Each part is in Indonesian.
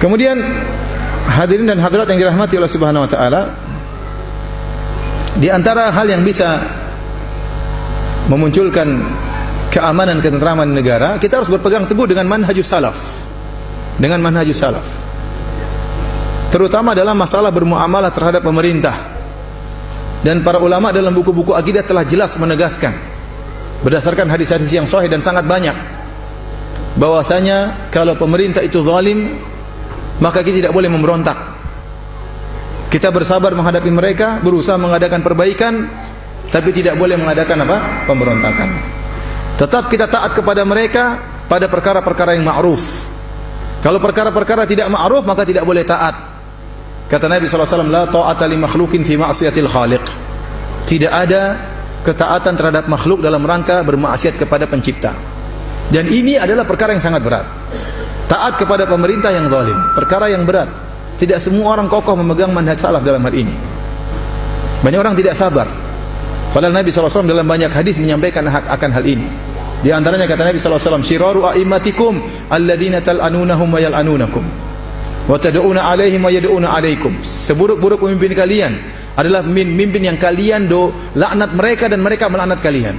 Kemudian hadirin dan hadirat yang dirahmati Allah Subhanahu wa taala, di antara hal yang bisa memunculkan keamanan, ketentraman negara, kita harus berpegang teguh dengan manhajus salaf. Dengan manhajus salaf. Terutama dalam masalah bermuamalah terhadap pemerintah. Dan para ulama dalam buku-buku akidah telah jelas menegaskan berdasarkan hadis-hadis yang sahih dan sangat banyak bahwasanya kalau pemerintah itu zalim, maka kita tidak boleh memberontak. Kita bersabar menghadapi mereka, berusaha mengadakan perbaikan, tapi tidak boleh mengadakan apa? Pemberontakan. Tetap kita taat kepada mereka pada perkara-perkara yang ma'ruf. Kalau perkara-perkara tidak ma'ruf, maka tidak boleh taat. Kata Nabi SAW, la ta'ata li makhlukin fi ma'asiyatil khaliq. Tidak ada ketaatan terhadap makhluk dalam rangka bermaksiat kepada pencipta. Dan ini adalah perkara yang sangat berat. Taat kepada pemerintah yang zalim, perkara yang berat. Tidak semua orang kokoh memegang manhaj salaf dalam hal ini. Banyak orang tidak sabar. Padahal Nabi SAW dalam banyak hadis menyampaikan akan hal ini. Di antaranya kata Nabi SAW, syiraru a'immatikum alladhina tal'anunahum wa yal'anunakum wa tad'una alaihim wa yad'una alaikum. Seburuk-buruk pemimpin kalian adalah pemimpin yang kalian laknat mereka dan mereka melaknat kalian.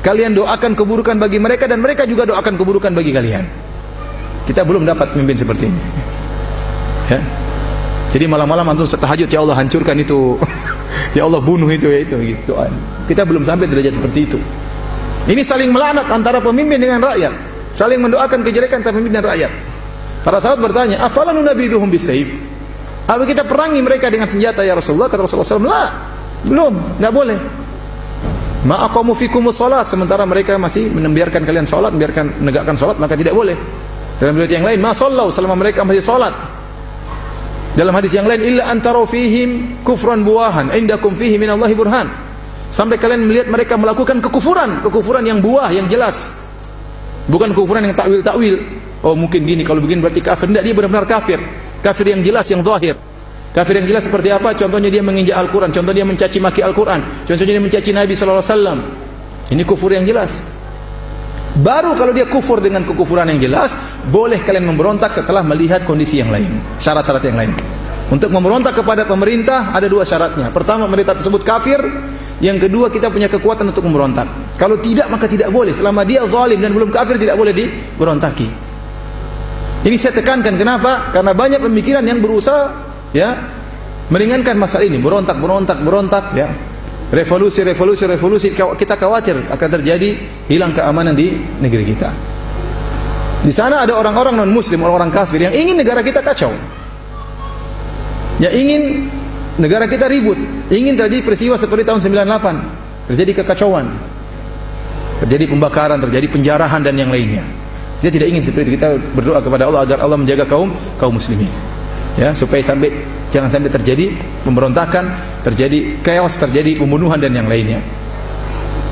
Kalian doakan keburukan bagi mereka dan mereka juga doakan keburukan bagi kalian. Kita belum dapat pemimpin seperti ini. Ya. Jadi malam-malam antum setahajud, ya Allah hancurkan itu. Ya Allah bunuh itu, ya itu gitu doa. Kita belum sampai derajat seperti itu. Ini saling melaknat antara pemimpin dengan rakyat, saling mendoakan kejelekan antara pemimpin dan rakyat. Para sahabat bertanya, "Afala nunabidhuhum bisayf?" Apa kita perangi mereka dengan senjata ya Rasulullah? Kata Rasulullah SAW, "La, belum, enggak boleh. Ma aqamu fikumus shalat, sementara mereka masih membiarkan kalian salat, menegakkan salat, maka tidak boleh." Dalam riwayat yang lain, "Ma sallau," selama mereka masih salat. Dalam hadis yang lain, "Illa antaru fihim kufran buahan, indakum fihi minallahi burhan." Sampai kalian melihat mereka melakukan kekufuran yang buah, yang jelas. Bukan kekufuran yang takwil-takwil. Oh mungkin gini, kalau begini berarti kafir. Tidak, dia benar-benar kafir. Kafir yang jelas, yang zahir. Kafir yang jelas seperti apa? Contohnya dia menginjak Al-Quran, contohnya dia mencaci maki Al-Quran, contohnya dia mencaci Nabi SAW. Ini kufur yang jelas. Baru kalau dia kufur dengan kekufuran yang jelas, boleh kalian memberontak setelah melihat kondisi yang lain, syarat-syarat yang lain. Untuk memberontak kepada pemerintah ada dua syaratnya. Pertama, pemerintah tersebut kafir. Yang kedua, kita punya kekuatan untuk memberontak. Kalau tidak, maka tidak boleh. Selama dia zalim dan belum kafir, tidak boleh diberontaki. Ini saya tekankan, kenapa? Karena banyak pemikiran yang berusaha ya meringankan masalah ini, berontak ya. Revolusi. Kita khawatir akan terjadi hilang keamanan di negeri kita. Di sana ada orang-orang non muslim, orang-orang kafir yang ingin negara kita kacau. Ya ingin negara kita ribut, ingin terjadi peristiwa seperti tahun 98, terjadi kekacauan, terjadi pembakaran, terjadi penjarahan dan yang lainnya. Dia tidak ingin seperti itu. Kita berdoa kepada Allah agar Allah menjaga kaum muslimin. Ya, supaya jangan sampai terjadi pemberontakan, terjadi chaos, terjadi pembunuhan dan yang lainnya.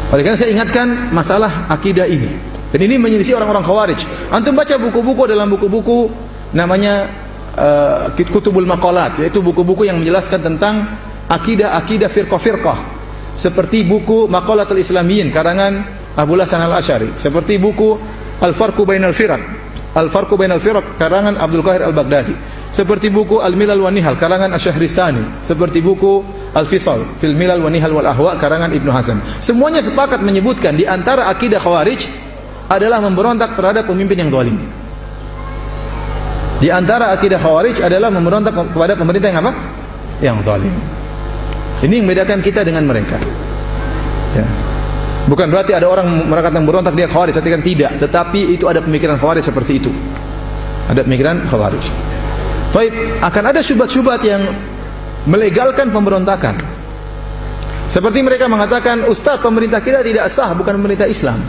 Oleh karena saya ingatkan masalah akidah ini. Dan ini menyelisih orang-orang Khawarij. Antum baca buku-buku, dalam buku-buku namanya Kutubul Maqalat, yaitu buku-buku yang menjelaskan tentang akidah firqah-firqah. Seperti buku Maqalatul Islamiyyin karangan Abu Hasan Al-Asy'ari, seperti buku Al-Farqu Bainal Firaq karangan Abdul Qahir Al-Baghdadi, seperti buku Al-Milal wa Nihal karangan Asy-Syahristani, seperti buku Al-Fisal fil Milal wa Nihal wal Ahwa karangan Ibnu Hazm. Semuanya sepakat menyebutkan di antara akidah Khawarij adalah memberontak terhadap pemimpin yang zalim. Di antara akidah Khawarij adalah memberontak kepada pemerintah yang apa? Yang zalim. Ini yang membedakan kita dengan mereka. Ya. Bukan berarti ada orang mengatakan berontak dia Khawarij, kan tidak, tetapi itu ada pemikiran Khawarij seperti itu. Ada pemikiran Khawarij. Baik, akan ada syubhat-syubhat yang melegalkan pemberontakan. Seperti mereka mengatakan, "Ustaz, pemerintah kita tidak sah, bukan pemerintah Islam.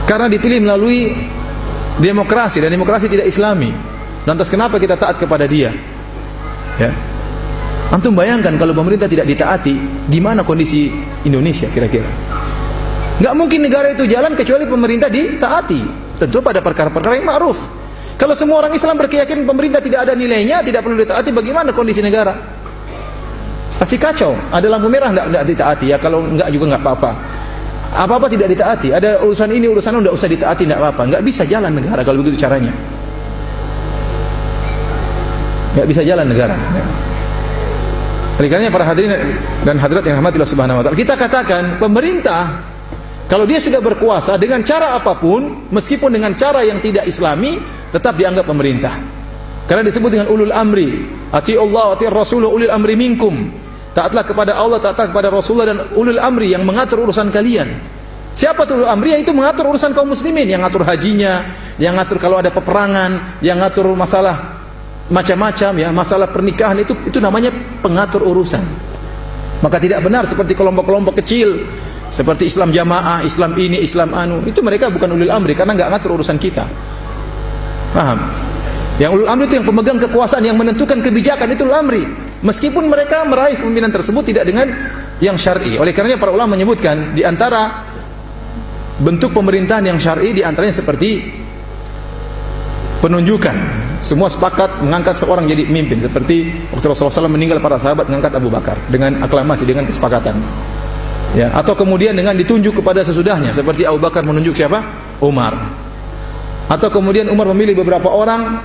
Karena dipilih melalui demokrasi dan demokrasi tidak Islami. Lantas kenapa kita taat kepada dia?" Ya. Antum bayangkan kalau pemerintah tidak ditaati, gimana kondisi Indonesia kira-kira? Enggak mungkin negara itu jalan kecuali pemerintah ditaati. Tentu pada perkara-perkara yang ma'ruf. Kalau semua orang Islam berkeyakinan pemerintah tidak ada nilainya, tidak perlu ditaati, bagaimana kondisi negara? Pasti kacau. Ada lampu merah enggak ditaati, ya kalau enggak juga enggak apa-apa. Apa-apa tidak ditaati. Ada urusan ini, urusan itu enggak usah ditaati, enggak apa-apa. Enggak bisa jalan negara kalau begitu caranya. nggak bisa jalan negara. Oleh karenanya para hadirin dan hadirat yang rahmati Allah Subhanahu wa taala, kita katakan pemerintah kalau dia sudah berkuasa dengan cara apapun, meskipun dengan cara yang tidak islami, tetap dianggap pemerintah. Karena disebut dengan ulul amri. Atiullah wa atiur rasul ulul amri minkum. Taatlah kepada Allah, taatlah kepada Rasulullah dan ulul amri yang mengatur urusan kalian. Siapa tuh ulul amri? Yaitu mengatur urusan kaum muslimin, yang ngatur hajinya, yang ngatur kalau ada peperangan, yang ngatur masalah macam-macam ya, masalah pernikahan, itu namanya pengatur urusan. Maka tidak benar seperti kelompok-kelompok kecil seperti Islam Jamaah, Islam ini, Islam anu, itu mereka bukan ulil amri karena nggak ngatur urusan kita. Paham? Yang ulul amri itu yang pemegang kekuasaan, yang menentukan kebijakan, itu ulul amri. Meskipun mereka meraih pemimpinan tersebut tidak dengan yang syar'i. Oleh karenanya para ulama menyebutkan di antara bentuk pemerintahan yang syar'i di antaranya seperti penunjukan. Semua sepakat mengangkat seorang jadi pemimpin, seperti waktu Rasulullah SAW meninggal, para sahabat mengangkat Abu Bakar dengan aklamasi, dengan kesepakatan. Ya, atau kemudian dengan ditunjuk kepada sesudahnya, seperti Abu Bakar menunjuk siapa? Umar. Atau kemudian Umar memilih beberapa orang,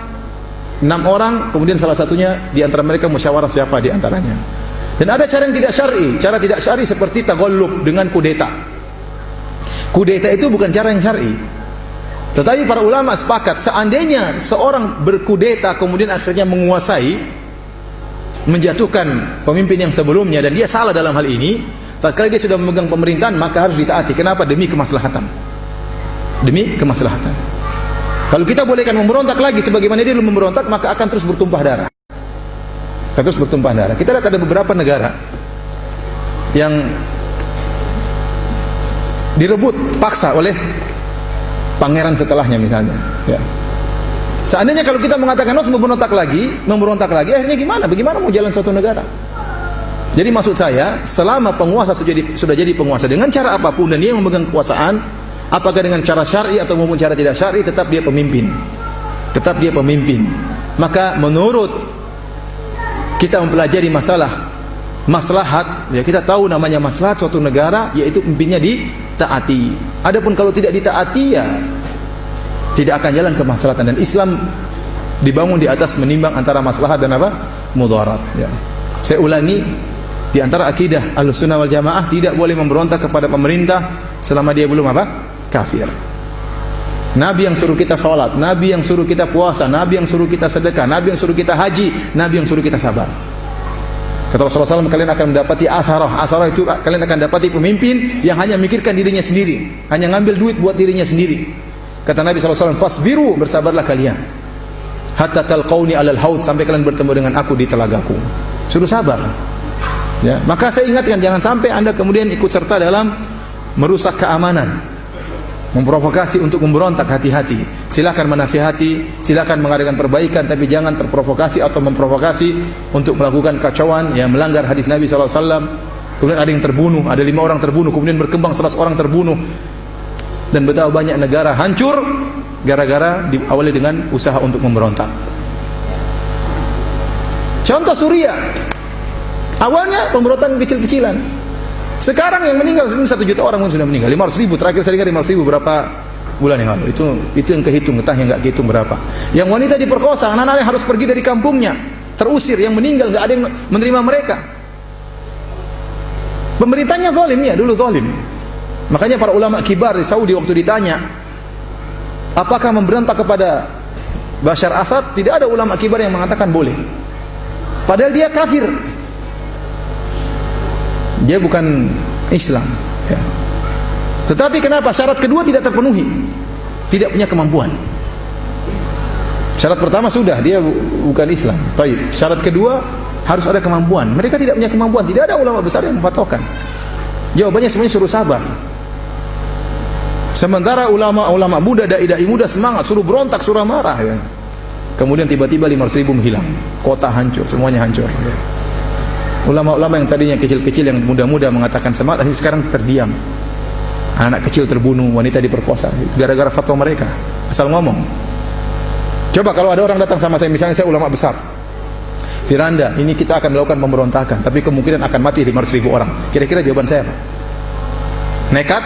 6 orang, kemudian salah satunya di antara mereka musyawarah siapa di antaranya. Dan ada cara yang tidak syar'i. Cara tidak syar'i seperti taghallub dengan kudeta. Kudeta itu bukan cara yang syar'i. Tetapi para ulama sepakat, seandainya seorang berkudeta kemudian akhirnya menguasai, menjatuhkan pemimpin yang sebelumnya, dan dia salah dalam hal ini, tatkala dia sudah memegang pemerintahan, maka harus ditaati. Kenapa? Demi kemaslahatan. Demi kemaslahatan. Kalau kita bolehkan memberontak lagi sebagaimana dia dulu memberontak, maka akan terus bertumpah darah. Akan terus bertumpah darah. Kita lihat ada beberapa negara yang direbut paksa oleh pangeran setelahnya misalnya. Ya. Seandainya kalau kita mengatakan harus memberontak lagi, akhirnya gimana? Bagaimana mau jalan suatu negara? Jadi maksud saya, selama penguasa sudah jadi penguasa dengan cara apapun dan dia memegang kekuasaan, apakah dengan cara syar'i atau maupun cara tidak syar'i, tetap dia pemimpin. Tetap dia pemimpin. Maka menurut kita mempelajari masalah maslahat, ya kita tahu namanya maslahat suatu negara yaitu pemimpinnya ditaati. Adapun kalau tidak ditaati, ya tidak akan jalan kemaslahatan. Dan Islam dibangun di atas menimbang antara maslahat dan apa? Mudarat. Ya. Saya ulangi, di antara akidah Ahlussunnah wal Jamaah tidak boleh memberontak kepada pemerintah selama dia belum apa? Kafir. Nabi yang suruh kita sholat, Nabi yang suruh kita puasa, Nabi yang suruh kita sedekah, Nabi yang suruh kita haji, Nabi yang suruh kita sabar. Kata Rasulullah SAW, kalian akan mendapati asarah. Asarah itu kalian akan dapati pemimpin yang hanya mikirkan dirinya sendiri, hanya ngambil duit buat dirinya sendiri. Kata Nabi SAW, fasbiru, bersabarlah kalian, hatta talqauni alal haud, sampai kalian bertemu dengan aku di telagaku. Suruh sabar. Ya, maka saya ingatkan, jangan sampai anda kemudian ikut serta dalam merusak keamanan, memprovokasi untuk memberontak. Hati-hati. Silakan menasihati, silakan mengadakan perbaikan, tapi jangan terprovokasi atau memprovokasi untuk melakukan kacauan, ya, melanggar hadis Nabi SAW. Kemudian ada yang terbunuh, ada 5 orang terbunuh, kemudian berkembang 100 orang terbunuh, dan betapa banyak negara hancur gara-gara diawali dengan usaha untuk memberontak. Contoh Suriah, awalnya pemberontakan kecil-kecilan. Sekarang yang meninggal 1 juta orang pun sudah meninggal. 500.000, terakhir saya dengar 500.000 berapa bulan yang lalu. Itu yang kehitung, entah yang nggak kehitung berapa. Yang wanita diperkosa, anak-anaknya harus pergi dari kampungnya, terusir, yang meninggal nggak ada yang menerima mereka. Pemerintahnya zalim, ya, dulu zalim. Makanya para ulama kibar di Saudi waktu ditanya apakah memberontak kepada Bashar Assad, tidak ada ulama kibar yang mengatakan boleh. Padahal dia kafir, dia bukan Islam, ya. Tetapi kenapa syarat kedua tidak terpenuhi? Tidak punya kemampuan. Syarat pertama sudah, dia bukan Islam. Baik. Syarat kedua harus ada kemampuan. Mereka tidak punya kemampuan. Tidak ada ulama besar yang memfatwakan. Jawabannya semuanya suruh sabar. Sementara ulama-ulama muda, dai-dai muda semangat, suruh berontak, suruh marah, ya. Kemudian tiba-tiba 500.000 menghilang, kota hancur, semuanya hancur. Ya. Ulama-ulama yang tadinya kecil-kecil, yang muda-muda mengatakan semangat, akhirnya sekarang terdiam. Anak kecil terbunuh, wanita diperkosa, gara-gara fatwa mereka. Asal ngomong. Coba kalau ada orang datang sama saya, misalnya saya ulama besar, Firanda, ini kita akan melakukan pemberontakan, tapi kemungkinan akan mati 500.000 orang. Kira-kira jawaban saya apa? Nekat?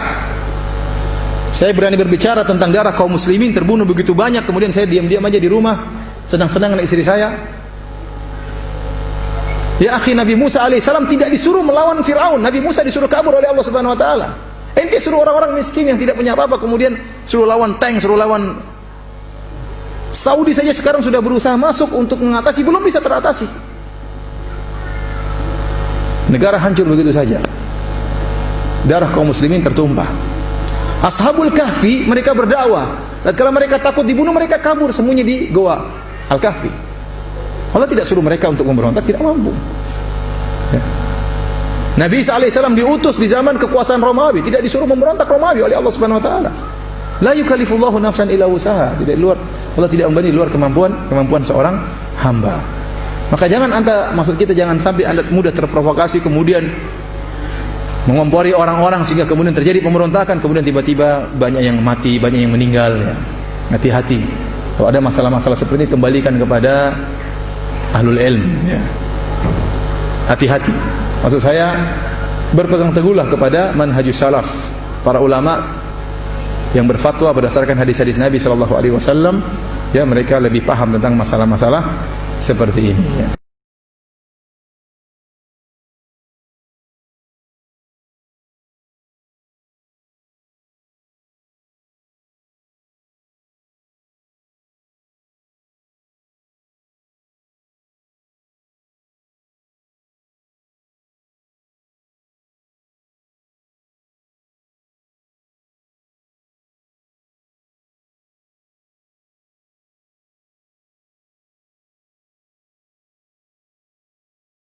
Saya berani berbicara tentang darah kaum muslimin terbunuh begitu banyak, kemudian saya diam-diam aja di rumah, senang-senang dengan istri saya? Ya akhi, Nabi Musa alaihissalam tidak disuruh melawan Fir'aun. Nabi Musa disuruh kabur oleh Allah Subhanahu wa taala. Ente suruh orang-orang miskin yang tidak punya apa-apa kemudian suruh lawan tank, suruh lawan. Saudi saja sekarang sudah berusaha masuk untuk mengatasi, belum bisa teratasi. Negara hancur begitu saja. Darah kaum muslimin tertumpah. Ashabul Kahfi mereka berdakwah. Tatkala mereka takut dibunuh, mereka kabur sembunyi di goa Al-Kahfi. Allah tidak suruh mereka untuk memberontak, tidak mampu. Ya. Nabi Isa alaihissalam diutus di zaman kekuasaan Romawi, tidak disuruh memberontak Romawi oleh Allah Subhanahu wa taala. La yukallifullahu nafsan illa wusaha. Tidak luar, Allah tidak membebani luar kemampuan seorang hamba. Maka jangan maksud kita jangan sampai Anda mudah terprovokasi kemudian mengompori orang-orang sehingga kemudian terjadi pemberontakan, kemudian tiba-tiba banyak yang mati, banyak yang meninggal. Ya. Hati-hati. Kalau ada masalah-masalah seperti ini, kembalikan kepada ahlul ilm. Ya. Hati-hati. Maksud saya, berpegang teguhlah kepada manhajus salaf, para ulama yang berfatwa berdasarkan hadis-hadis Nabi SAW. Ya, mereka lebih paham tentang masalah-masalah seperti ini. Ya.